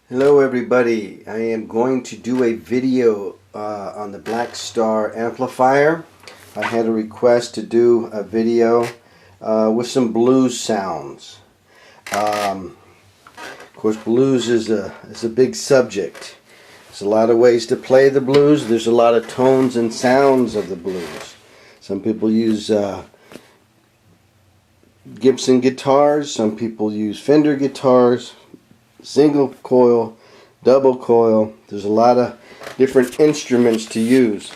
Hello everybody, I am going to do a video on the Blackstar amplifier. I had a request to do a video with some blues sounds. Of course, blues is a big subject. There's a lot of ways to play the blues. There's a lot of tones and sounds of the blues. Some people use Gibson guitars, some people use Fender guitars, single coil, double coil. There's a lot of different instruments to use,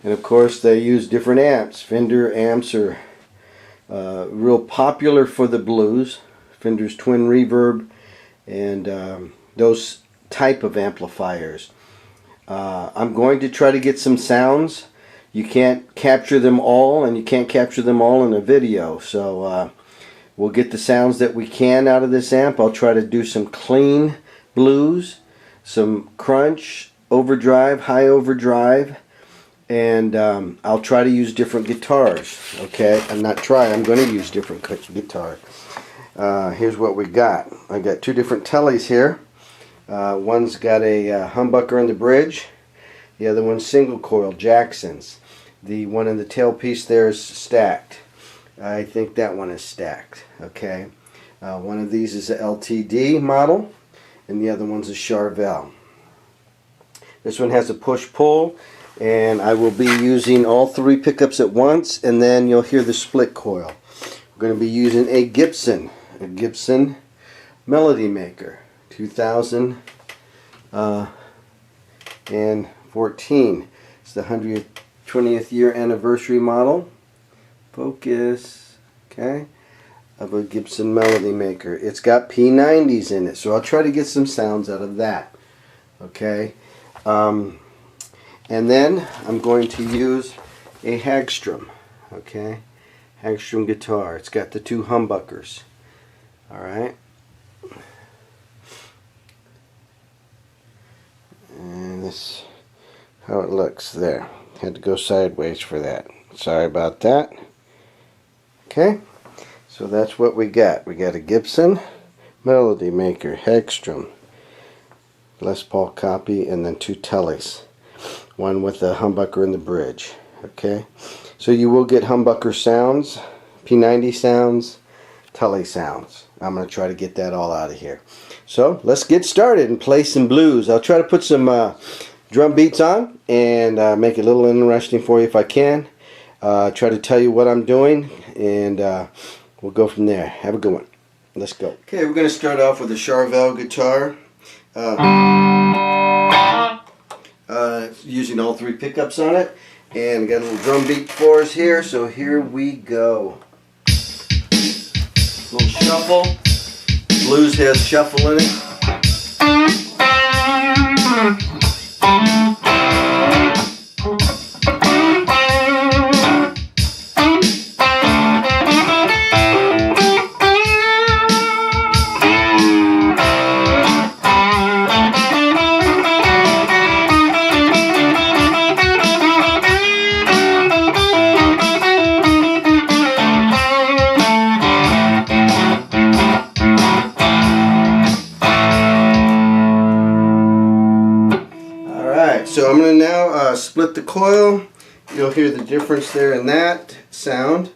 and of course they use different amps. Fender amps are real popular for the blues. Fender's twin reverb and those type of amplifiers. I'm going to try to get some sounds. You can't capture them all, and you can't capture them all in a video, so we'll get the sounds that we can out of this amp. I'll try to do some clean blues, some crunch, overdrive, high overdrive, and I'll try to use different guitars. Okay, I'm going to use different guitars. Here's what we got. I got two different tellies here. One's got a humbucker in the bridge. The other one's single coil Jacksons. The one in the tailpiece there is stacked. I think that one is stacked. Okay, one of these is a LTD model, and the other one's a Charvel. This one has a push-pull, and I will be using all three pickups at once, and then you'll hear the split coil. We're going to be using a Gibson Melody Maker 2014. It's the 120th year anniversary model. Focus, okay, of a Gibson Melody Maker. It's got P90s in it, so I'll try to get some sounds out of that. Okay, and then I'm going to use a Hagstrom. Okay, Hagstrom guitar. It's got the two humbuckers. All right, and this how it looks there. Had to go sideways for that. Sorry about that. Okay, so that's what we got. We got a Gibson Melody Maker, Hagstrom, Les Paul copy, and then two tellies. One with a humbucker in the bridge. Okay, so you will get humbucker sounds, P90 sounds, telly sounds. I'm going to try to get that all out of here. So let's get started and play some blues. I'll try to put some drum beats on and make it a little interesting for you if I can. Try to tell you what I'm doing, and we'll go from there. Have a good one. Let's go. Okay, we're going to start off with a Charvel guitar, using all three pickups on it, and got a little drum beat for us here, so here we go. Little shuffle. Blues has shuffle in it. So I'm going to now split the coil. You'll hear the difference there in that sound.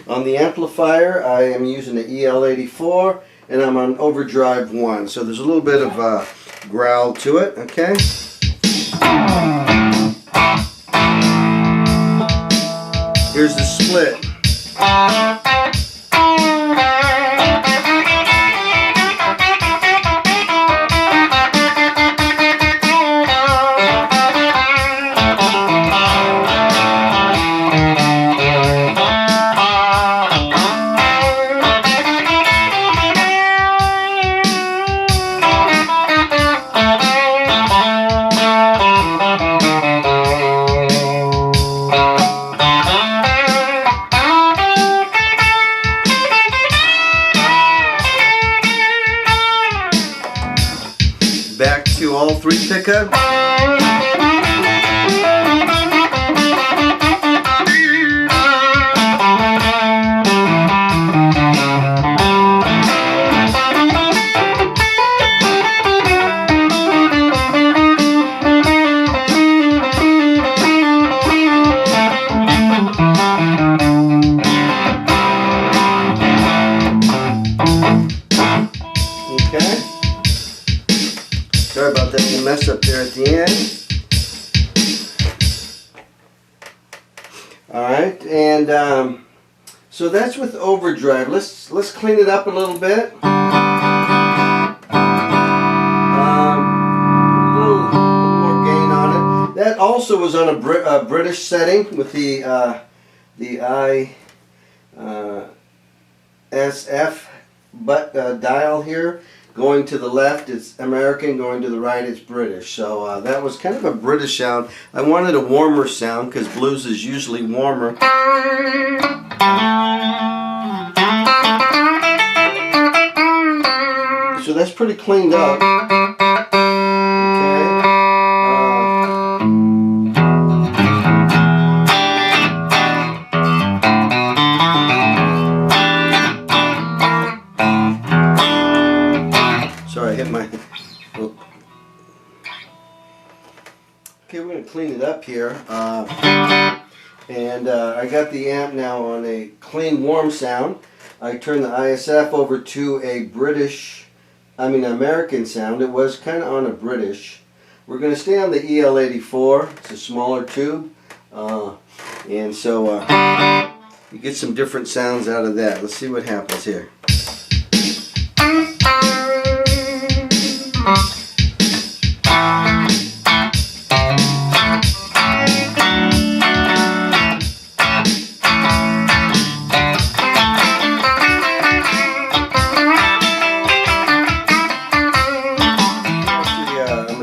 On the amplifier, I am using an EL84, and I'm on overdrive 1. So there's a little bit of growl to it, okay? Here's the split. Back to all three pickups. Sorry about that little mess up there at the end. Alright, and so that's with overdrive. Let's clean it up a little bit. A little more gain on it. That also was on a British setting with the ISF dial here. Going to the left it's American, going to the right it's British. So that was kind of a British sound. I wanted a warmer sound because blues is usually warmer. So that's pretty cleaned up. Sorry, I hit my... Oh. Okay, we're going to clean it up here. And I got the amp now on a clean, warm sound. I turned the ISF over to a American sound. It was kind of on a British. We're going to stay on the EL84. It's a smaller tube. And so you get some different sounds out of that. Let's see what happens here.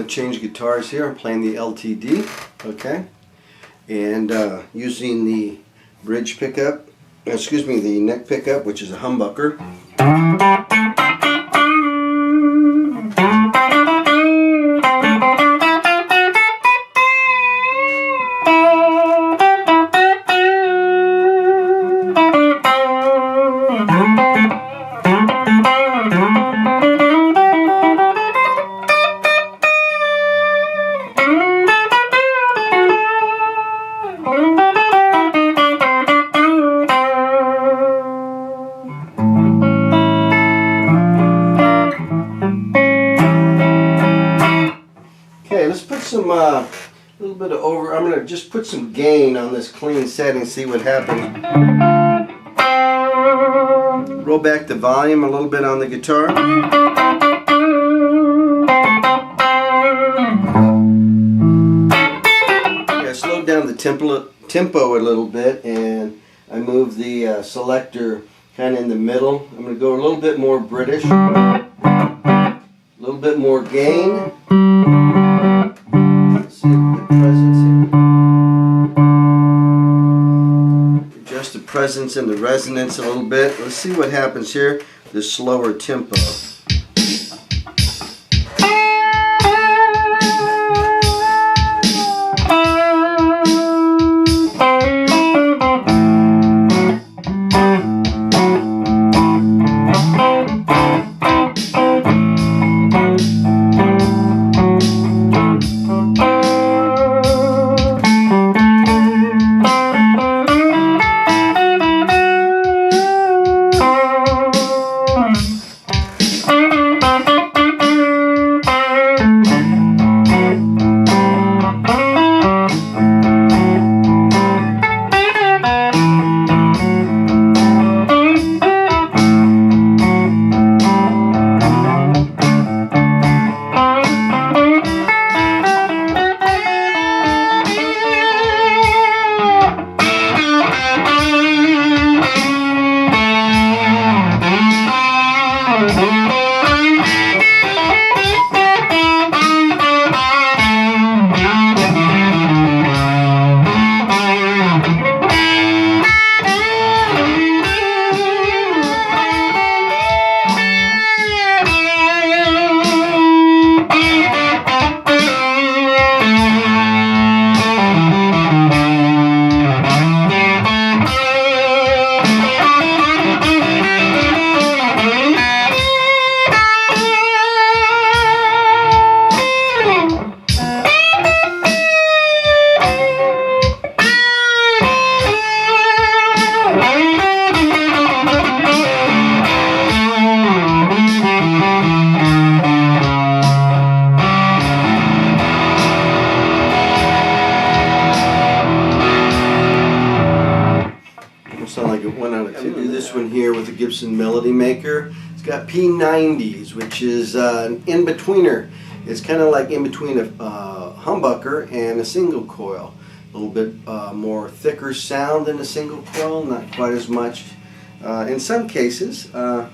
Change guitars here. I'm playing the LTD, okay, and using the bridge pickup, excuse me, the neck pickup, which is a humbucker. Okay, let's put some little bit of I'm going to just put some gain on this clean setting, see what happens. Roll back the volume a little bit on the guitar. Yeah, I slowed down the tempo a little bit, and I moved the selector kind of in the middle. I'm going to go a little bit more British, a little bit more gain. Let's see the presence here. Adjust the presence and the resonance a little bit. Let's see what happens here. The slower tempo. Gibson Melody Maker. It's got P90s, which is an in-betweener. It's kind of like in between a humbucker and a single coil. A little bit more thicker sound than a single coil, not quite as much in some cases as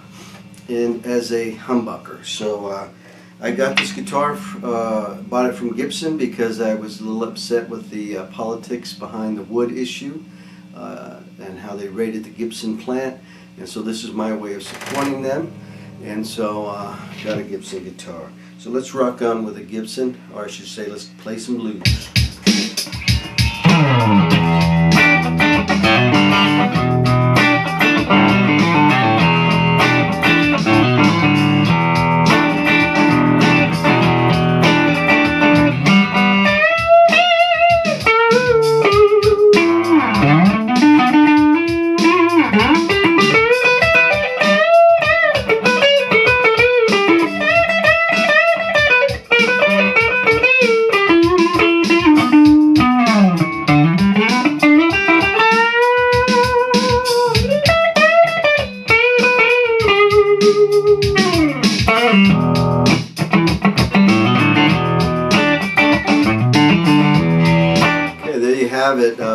a humbucker. So I got this guitar, bought it from Gibson because I was a little upset with the politics behind the wood issue and how they raided the Gibson plant, and so this is my way of supporting them, and so got a Gibson guitar. So let's rock on with a Gibson, or I should say let's play some blues.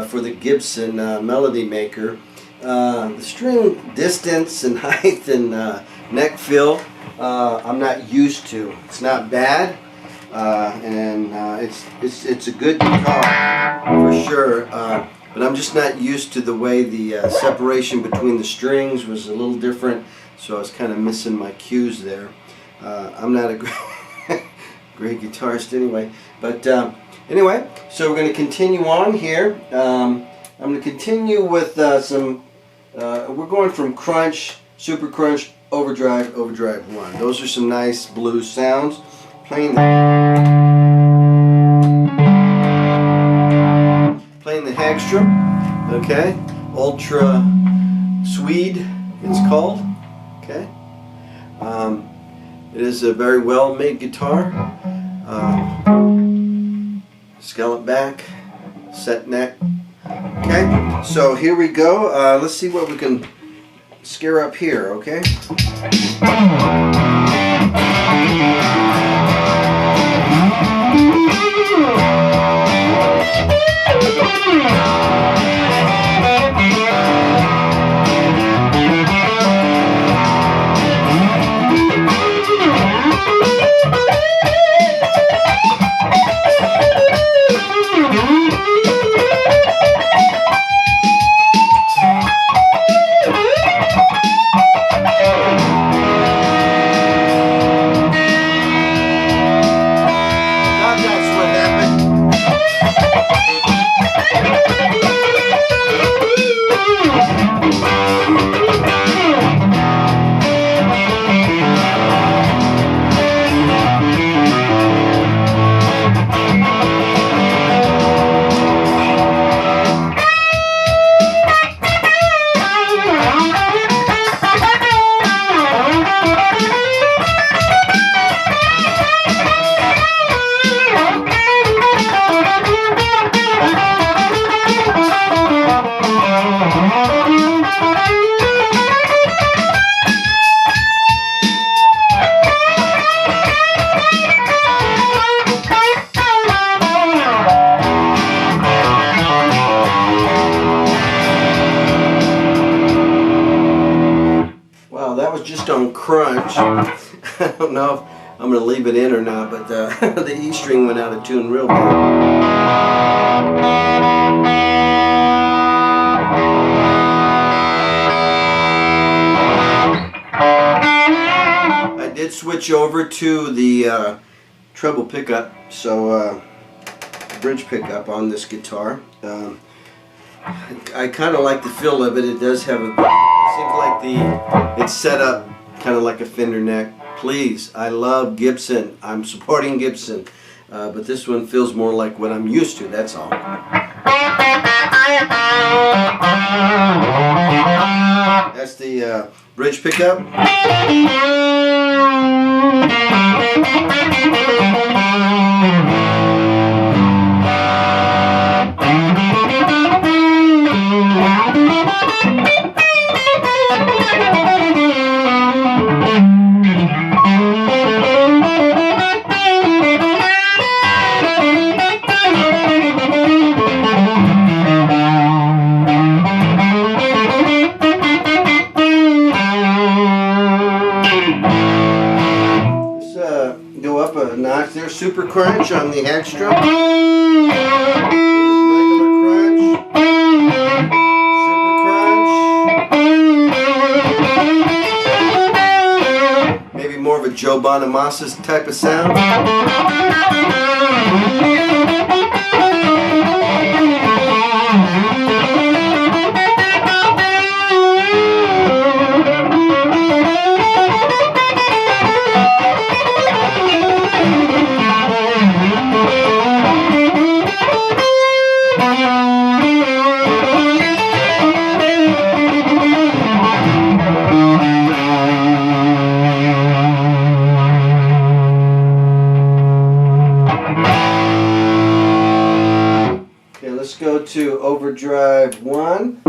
For the Gibson Melody Maker. The string distance and height and neck fill I'm not used to. It's not bad, and it's a good guitar for sure, but I'm just not used to the way the separation between the strings was a little different, so I was kind of missing my cues there. I'm not a great guitarist anyway, but anyway, so we're going to continue on here. I'm going to continue with some, we're going from crunch, super crunch, overdrive, overdrive 1. Those are some nice blues sounds. Playing the Hagstrom, okay, Ultra Swede it's called, okay. It is a very well made guitar. Scallop back, set neck. Okay, so here we go. Let's see what we can scare up here, okay? Just on crunch. I don't know if I'm going to leave it in or not, but the E string went out of tune real bad. I did switch over to the treble pickup, so bridge pickup on this guitar. I kind of like the feel of it. It does have a, seems like it's set up kind of like a Fender neck. Please, I love Gibson. I'm supporting Gibson, but this one feels more like what I'm used to. That's all. That's the bridge pickup. a notch there. Super crunch on the Hagstrom. Regular crunch. Super crunch. Maybe more of a Joe Bonamassa type of sound. Let's go to overdrive 1.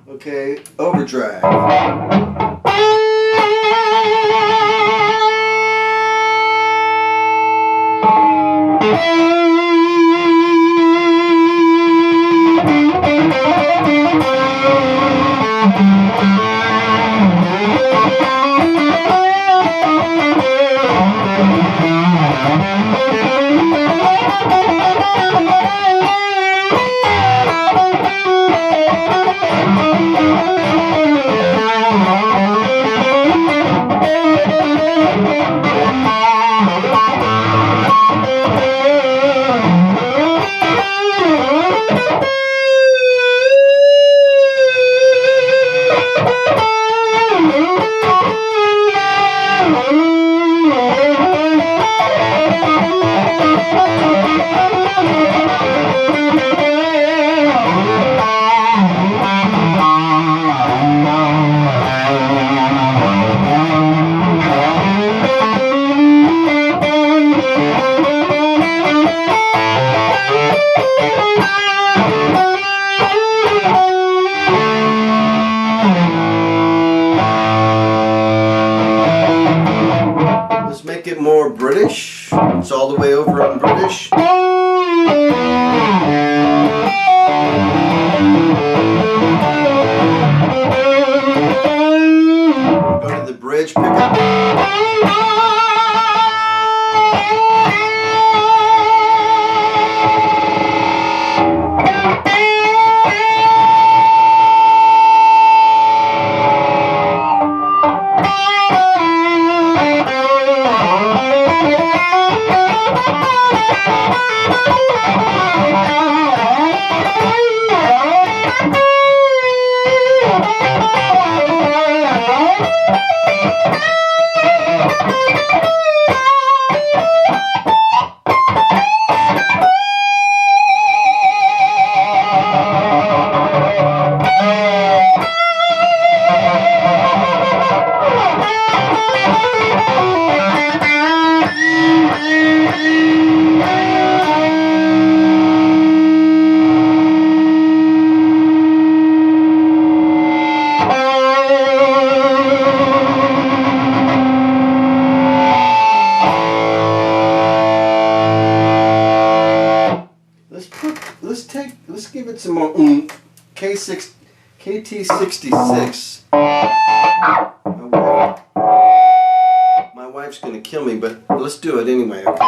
Okay, overdrive. Make it more British. It's all the way over on British. Go to the bridge pickup. Let's give it some more KT66. My wife's gonna kill me, but let's do it anyway. Okay?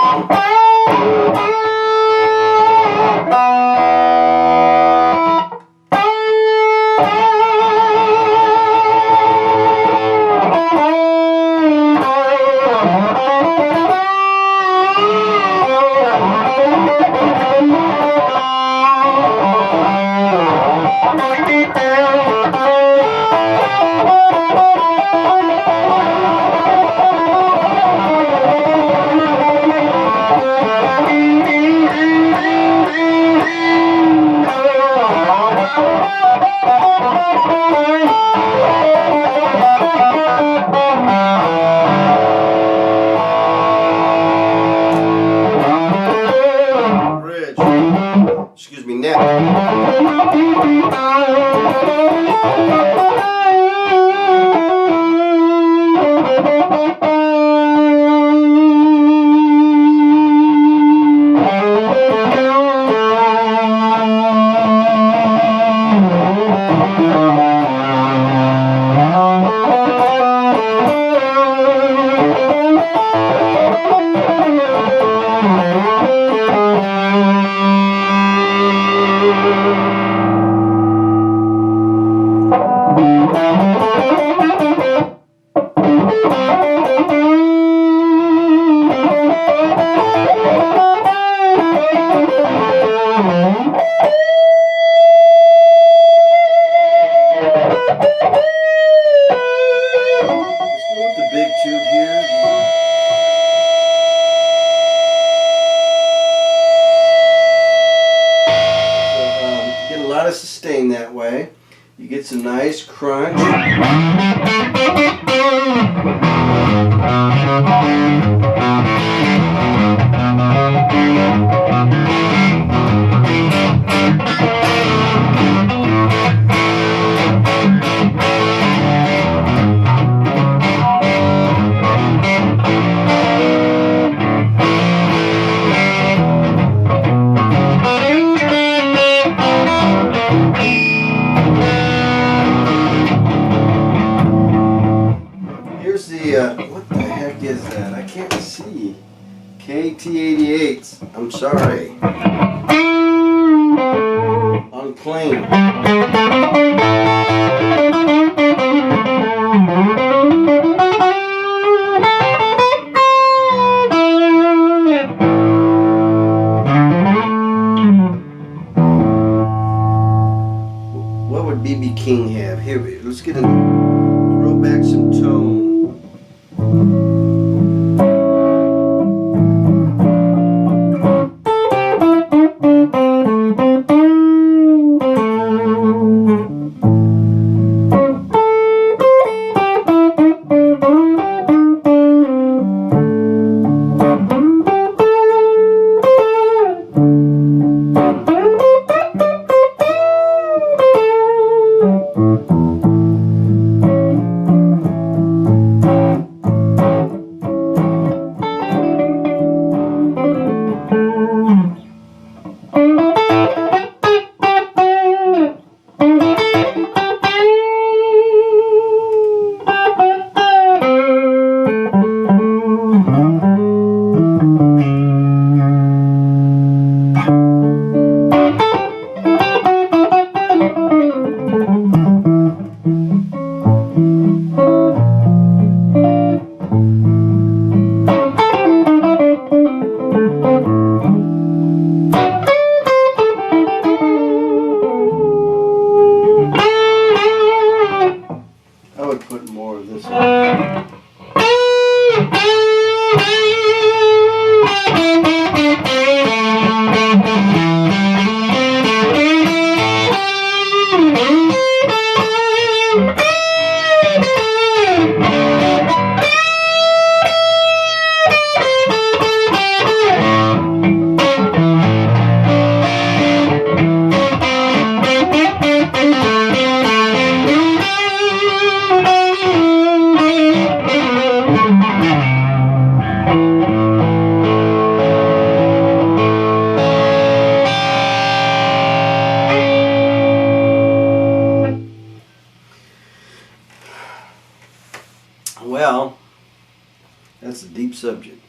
Sustain that way. You get some nice crunch. What the heck is that? I can't see. KT88s. I'm sorry. Unclean. What would BB King have? Here, let's get a throw back some tone. Well, that's a deep subject.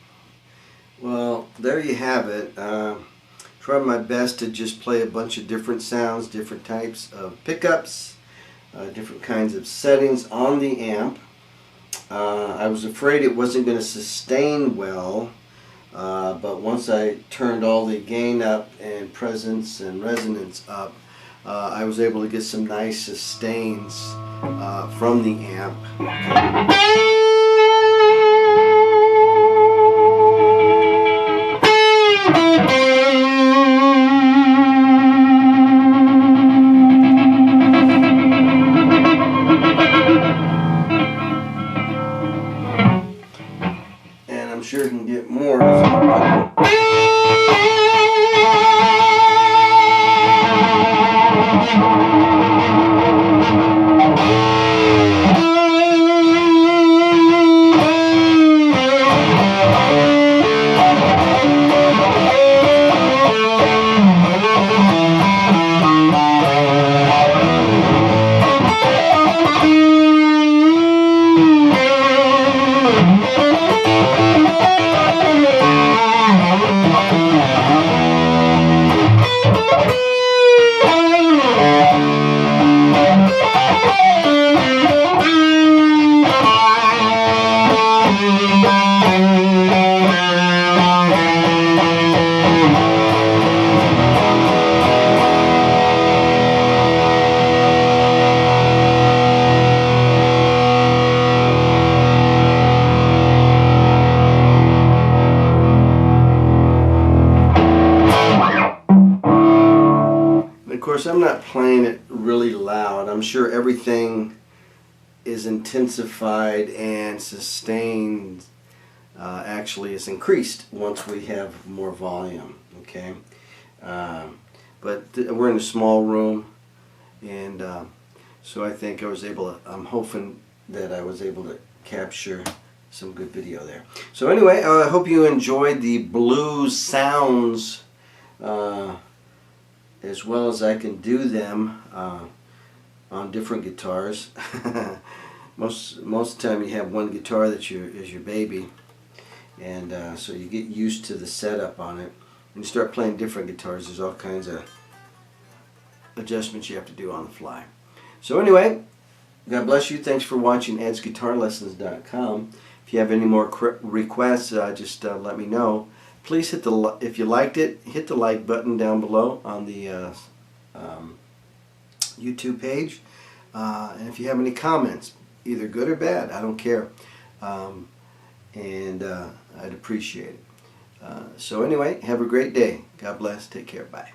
Well, there you have it. Tried my best to just play a bunch of different sounds, different types of pickups, different kinds of settings on the amp. I was afraid it wasn't going to sustain well, but once I turned all the gain up and presence and resonance up, I was able to get some nice sustains from the amp. And I'm sure you can get more. I'm not playing it really loud. I'm sure everything is intensified and sustained, actually is increased once we have more volume, okay? But we're in a small room, and so I think I was able to, I'm hoping that I was able to capture some good video there. So anyway, I hope you enjoyed the blues sounds as well as I can do them on different guitars. most of the time you have one guitar that is your baby, and so you get used to the setup on it. When you start playing different guitars, there's all kinds of adjustments you have to do on the fly. So anyway, God bless you. Thanks for watching edsguitarlessons.com. If you have any more requests, just let me know. Please hit the, if you liked it, hit the like button down below on the YouTube page. And if you have any comments, either good or bad, I don't care. And I'd appreciate it. So anyway, have a great day. God bless. Take care. Bye.